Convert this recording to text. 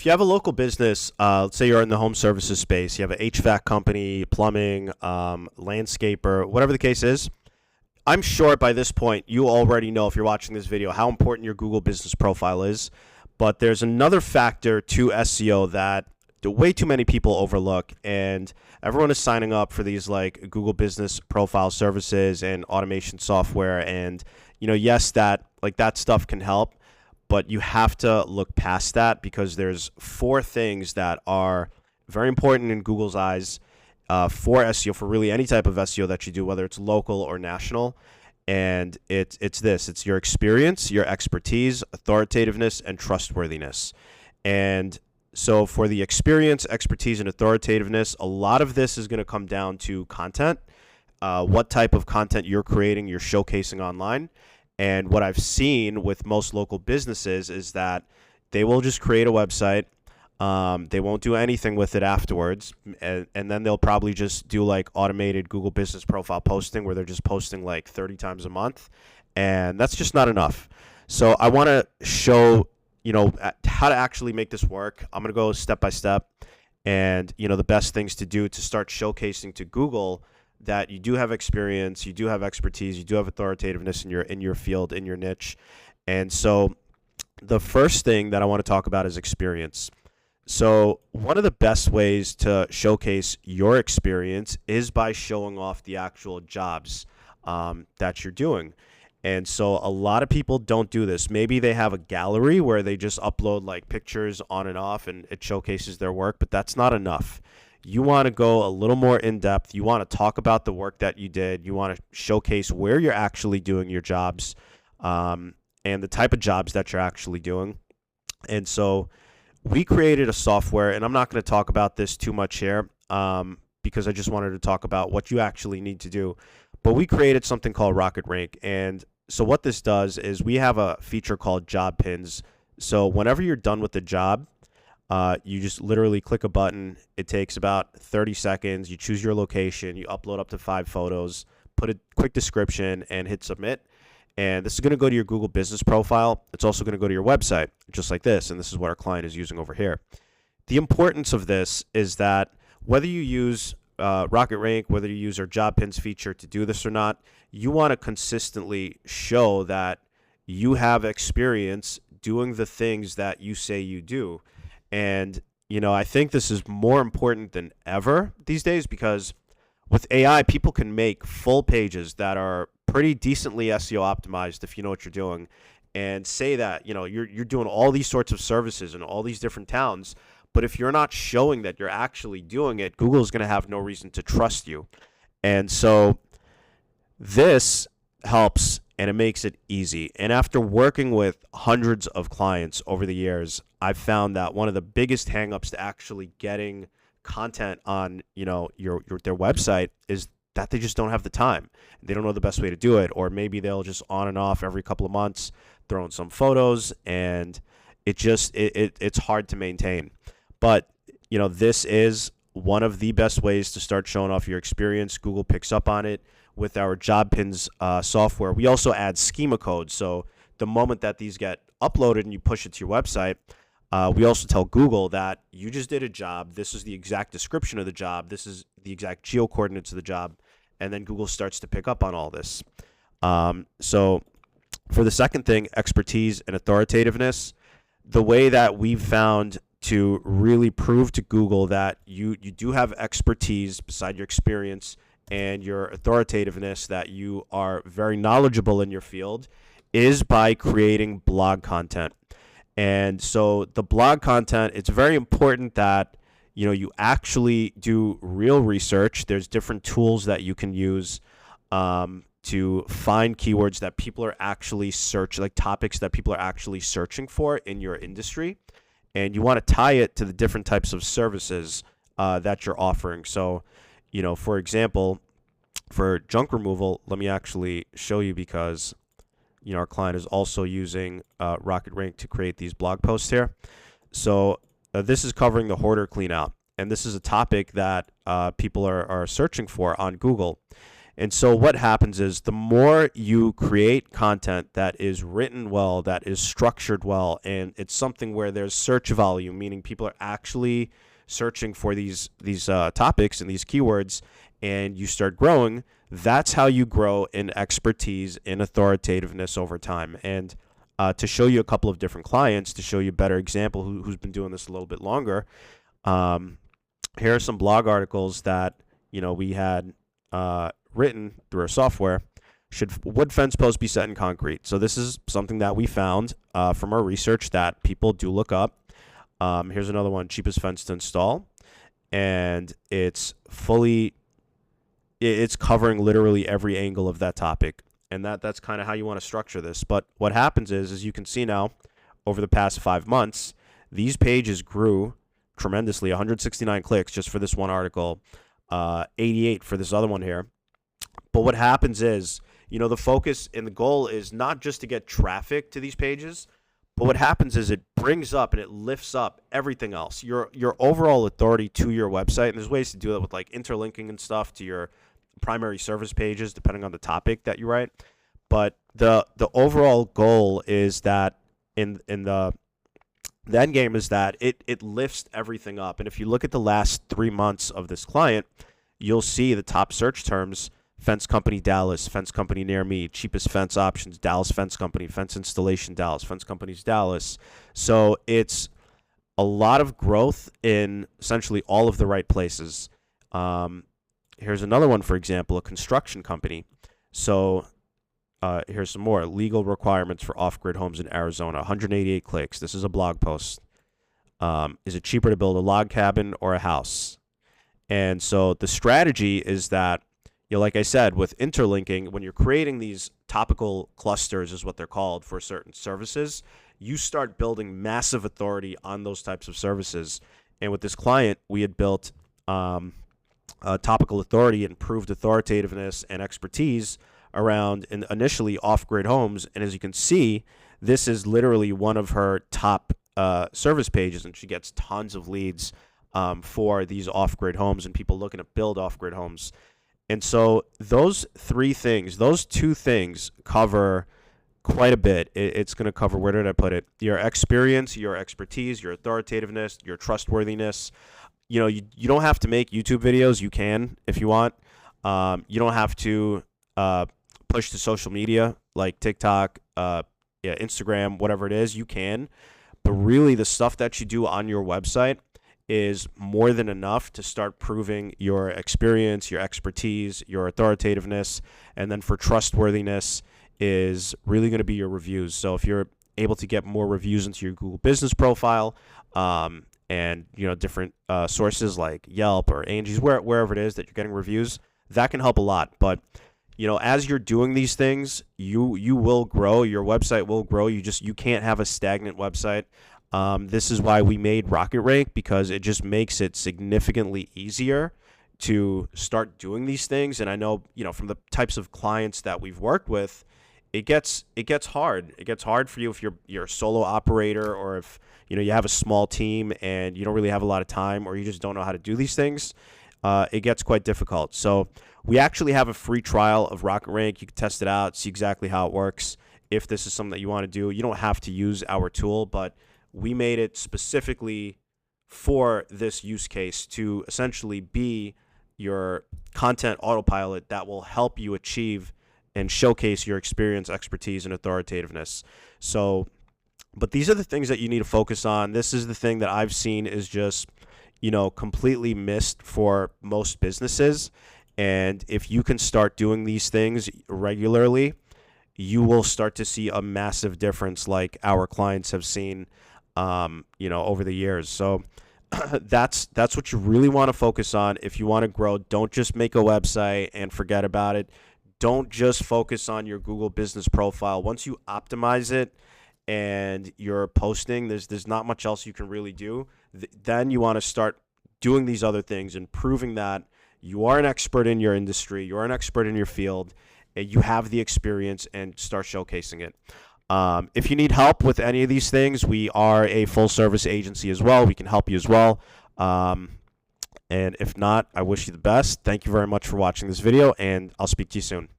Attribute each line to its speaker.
Speaker 1: If you have a local business, let's say you're in the home services space, you have an HVAC company, plumbing, landscaper, whatever the case is, I'm sure by this point you already know, if you're watching this video, how important your Google business profile is. But there's another factor to SEO that way too many people overlook, and everyone is signing up for these like Google business profile services and automation software. And yes, that stuff can help, but you have to look past that, because there's four things that are very important in Google's eyes for SEO, for really any type of SEO that you do, whether it's local or national. And it's your experience, your expertise, authoritativeness, and trustworthiness. And so for the experience, expertise, and authoritativeness, a lot of this is going to come down to content, what type of content you're creating, you're showcasing online. And what I've seen with most local businesses is that they will just create a website. They won't do anything with it afterwards. And then they'll probably just do like automated Google business profile posting, where they're just posting like 30 times a month. And that's just not enough. So I want to show, how to actually make this work. I'm going to go step by step, and, the best things to do to start showcasing to Google that you do have experience, you do have expertise, you do have authoritativeness in your field, in your niche. And so the first thing that I want to talk about is experience. So one of the best ways to showcase your experience is by showing off the actual jobs that you're doing. And so a lot of people don't do this. Maybe they have a gallery where they just upload like pictures on and off and it showcases their work, but that's not enough. You want to go a little more in depth. You want to talk about the work that you did. You want to showcase where you're actually doing your jobs, and the type of jobs that you're actually doing. And so we created a software, and I'm not going to talk about this too much here because I just wanted to talk about what you actually need to do. But we created something called RocketRank. And so what this does is we have a feature called job pins. So whenever you're done with the job, you just literally click a button. It takes about 30 seconds. You choose your location. You upload up to 5 photos, put a quick description, and hit submit. And this is going to go to your Google business profile. It's also going to go to your website, just like this. And this is what our client is using over here. The importance of this is that whether you use RocketRank, whether you use our job pins feature to do this or not, you want to consistently show that you have experience doing the things that you say you do. And, I think this is more important than ever these days, because with AI, people can make full pages that are pretty decently SEO optimized if you know what you're doing, and say that, you're doing all these sorts of services in all these different towns. But if you're not showing that you're actually doing it, Google is going to have no reason to trust you. And so this helps, and it makes it easy. And after working with hundreds of clients over the years, I've found that one of the biggest hangups to actually getting content on, their website is that they just don't have the time. They don't know the best way to do it, or maybe they'll just on and off every couple of months throw in some photos, and it's hard to maintain. But this is one of the best ways to start showing off your experience. Google picks up on it with our job pins software. We also add schema codes. So the moment that these get uploaded and you push it to your website, we also tell Google that you just did a job. This is the exact description of the job. This is the exact geo coordinates of the job. And then Google starts to pick up on all this. So for the second thing, expertise and authoritativeness, the way that we've found to really prove to Google that you do have expertise beside your experience and your authoritativeness, that you are very knowledgeable in your field, is by creating blog content. And so the blog content, it's very important that you actually do real research. There's different tools that you can use to find keywords that people are actually like topics that people are actually searching for in your industry. And you want to tie it to the different types of services that you're offering. So, for example, for junk removal, let me actually show you, because, our client is also using RocketRank to create these blog posts here. So this is covering the hoarder clean out. And this is a topic that people are searching for on Google. And so what happens is the more you create content that is written well, that is structured well, and it's something where there's search volume, meaning people are actually searching for these topics and these keywords, and you start growing, that's how you grow in expertise, in authoritativeness over time. And to show you a couple of different clients, to show you a better example who's been doing this a little bit longer, here are some blog articles that we had written through our software. Should wood fence posts be set in concrete? So this is something that we found from our research that people do look up. Here's another one, cheapest fence to install. And it's covering literally every angle of that topic. And that's kind of how you want to structure this. But what happens is, as you can see now, over the past 5 months, these pages grew tremendously, 169 clicks just for this one article, 88 for this other one here. But what happens is, the focus and the goal is not just to get traffic to these pages, but what happens is it brings up and it lifts up everything else, your overall authority to your website. And there's ways to do that with like interlinking and stuff to your primary service pages, depending on the topic that you write. But the overall goal is that in the end game is that it lifts everything up. And if you look at the last 3 months of this client, you'll see the top search terms: fence company Dallas, fence company near me, cheapest fence options, Dallas fence company, fence installation Dallas, fence companies Dallas. So it's a lot of growth in essentially all of the right places. Here's another one, for example, a construction company. So here's some more. Legal requirements for off-grid homes in Arizona, 188 clicks. This is a blog post. Is it cheaper to build a log cabin or a house? And so the strategy is that, like I said, with interlinking, when you're creating these topical clusters, is what they're called, for certain services, you start building massive authority on those types of services. And with this client, we had built topical authority, improved authoritativeness and expertise around initially off-grid homes. And as you can see, this is literally one of her top service pages, and she gets tons of leads for these off-grid homes and people looking to build off-grid homes. And so those two things cover quite a bit. It's going to cover, where did I put it? Your experience, your expertise, your authoritativeness, your trustworthiness. You don't have to make YouTube videos. You can if you want. You don't have to push to social media like TikTok, Instagram, whatever it is. You can. But really, the stuff that you do on your website is more than enough to start proving your experience, your expertise, your authoritativeness. And then for trustworthiness is really going to be your reviews. So if you're able to get more reviews into your Google business profile, and different sources like Yelp or Angie's, wherever it is that you're getting reviews, that can help a lot. But as you're doing these things, you will grow. Your website will grow. You can't have a stagnant website. This is why we made RocketRank, because it just makes it significantly easier to start doing these things. And I know, from the types of clients that we've worked with, it gets hard. It gets hard for you if you're a solo operator, or if you have a small team and you don't really have a lot of time, or you just don't know how to do these things. It gets quite difficult. So we actually have a free trial of RocketRank. You can test it out, see exactly how it works. If this is something that you want to do, you don't have to use our tool, but we made it specifically for this use case to essentially be your content autopilot that will help you achieve and showcase your experience, expertise, and authoritativeness. So, but these are the things that you need to focus on. This is the thing that I've seen is just, completely missed for most businesses. And if you can start doing these things regularly, you will start to see a massive difference, like our clients have seen, over the years. So that's what you really want to focus on. If you want to grow, don't just make a website and forget about it. Don't just focus on your Google business profile. Once you optimize it and you're posting, there's not much else you can really do. Then you want to start doing these other things and proving that you are an expert in your industry, you're an expert in your field, and you have the experience, and start showcasing it. If you need help with any of these things, we are a full service agency as well. We can help you as well. And if not, I wish you the best. Thank you very much for watching this video, and I'll speak to you soon.